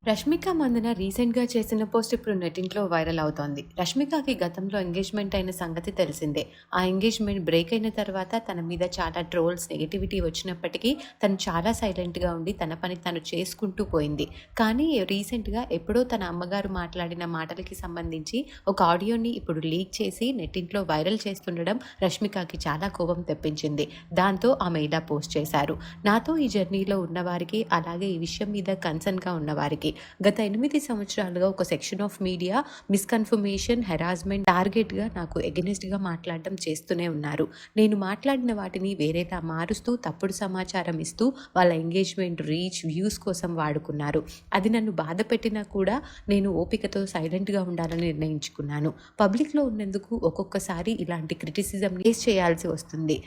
రష్మిక మందన రీసెంట్‌గా చేసిన పోస్ట్ ఇప్పుడు నెట్టింట్లో వైరల్ అవుతోంది. రష్మికకి గతంలో ఎంగేజ్‌మెంట్ అయిన సంగతి తెలిసిందే. ఆ ఎంగేజ్‌మెంట్ బ్రేక్ అయిన తర్వాత తన మీద చాలా ట్రోల్స్, నెగటివిటీ వచ్చినప్పటికీ తను చాలా సైలెంట్‌గా ఉండి తన పని తను చేసుకుంటూ పోయింది. కానీ రీసెంట్‌గా ఎప్పుడో తన అమ్మగారు మాట్లాడిన మాటలకి సంబంధించి ఒక ఆడియోని ఇప్పుడు లీక్ చేసి నెట్టింట్లో వైరల్ చేస్తుండడం రష్మికకి చాలా కోపం తెప్పించింది. దాంతో ఆమె ఇలా పోస్ట్ చేశారు. నాతో ఈ జర్నీలో ఉన్నవారికి, అలాగే ఈ విషయం మీద కన్సర్న్‌గా ఉన్నవారికి గత 8 సంవత్సరాలుగా ఒక సెక్షన్ ఆఫ్ మీడియా మిస్‌కన్ఫర్మేషన్, హెరాస్మెంట్ టార్గెట్‌గా నాకు ఎగెనిస్ట్‌గా మాట్లాడడం చేస్తూనే ఉన్నారు. నేను మాట్లాడిన వాటిని వేరేలా మారుస్తూ తప్పుడు సమాచారం ఇస్తూ వాళ్ళ ఎంగేజ్‌మెంట్, రీచ్, వ్యూస్ కోసం వాడుకున్నారు. అది నన్ను బాధ పెట్టినా కూడా నేను ఓపికతో సైలెంట్‌గా ఉండాలని నిర్ణయించుకున్నాను. పబ్లిక్‌లో ఉన్నందుకు ఒక్కొక్కసారి ఇలాంటి క్రిటిసిజం ఫేస్ చేయాల్సి వస్తుంది.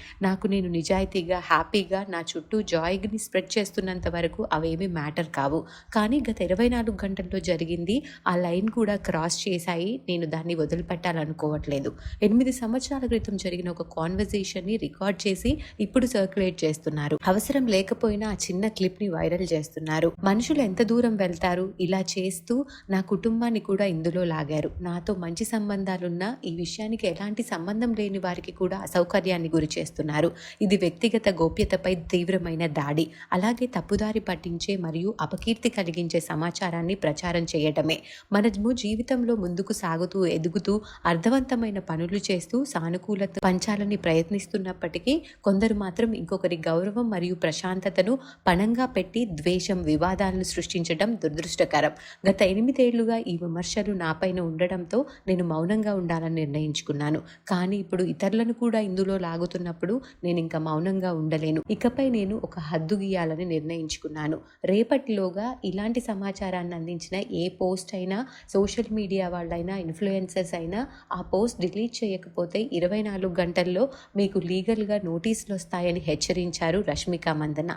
నేను నిజాయితీగా, హ్యాపీగా నా చుట్టూ జాయ్‌ని స్ప్రెడ్ చేస్తున్నంత వరకు అవేమీ మ్యాటర్ కావు. కానీ గత 24 గంటల్లో జరిగింది ఆ లైన్ కూడా క్రాస్ చేశాయి. నేను దాన్ని వదిలిపెట్టాలనుకోవట్లేదు. 8 సంవత్సరాల క్రితం జరిగిన ఒక కాన్వర్జేషన్‌ని రికార్డ్ చేసి ఇప్పుడు సర్క్యులేట్ చేస్తున్నారు. అవసరం లేకపోయినా ఆ చిన్న క్లిప్‌ని వైరల్ చేస్తున్నారు. మనుషులు ఎంత దూరం వెళ్తారు? ఇలా చేస్తూ నా కుటుంబాన్ని కూడా ఇందులో లాగారు. నాతో మంచి సంబంధాలున్నా ఈ విషయానికి ఎలాంటి సంబంధం లేని వారికి కూడా అసౌకర్యాన్ని గురి చేస్తున్నారు. ఇది వ్యక్తిగత గోప్యతపై తీవ్రమైన దాడి. అలాగే తప్పుదారి పట్టించే మరియు అపకీర్తి కలిగించే సమాచారాన్ని ప్రచారం చేయటమే. మనము జీవితంలో ముందుకు సాగుతూ, ఎదుగుతూ, అర్థవంతమైన పనులు చేస్తూ సానుకూలత పంచాలని ప్రయత్నిస్తున్నప్పటికీ కొందరు మాత్రం ఇంకొకరి గౌరవం మరియు ప్రశాంతతను పణంగా పెట్టి ద్వేషం, వివాదాలను సృష్టించడం దురదృష్టకరం. గత 8 ఏళ్లుగా ఈ విమర్శలు నాపైన ఉండడంతో నేను మౌనంగా ఉండాలని నిర్ణయించుకున్నాను. కానీ ఇప్పుడు ఇతరులను కూడా ఇందులో లాగుతున్నప్పుడు నేను ఇంకా మౌనంగా ఉండలేను. ఇకపై నేను ఒక హద్దు గీయాలని నిర్ణయించుకున్నాను. రేపటిలోగా ఇలాంటి సమాచారాన్ని అందించిన ఏ పోస్ట్ అయినా, సోషల్ మీడియా వాళ్ళైనా, ఇన్ఫ్లుయెన్సర్స్ అయినా ఆ పోస్ట్ డిలీట్ చేయకపోతే 24 గంటల్లో మీకు లీగల్‌గా నోటీసులు వస్తాయని హెచ్చరించారు రష్మిక మందన.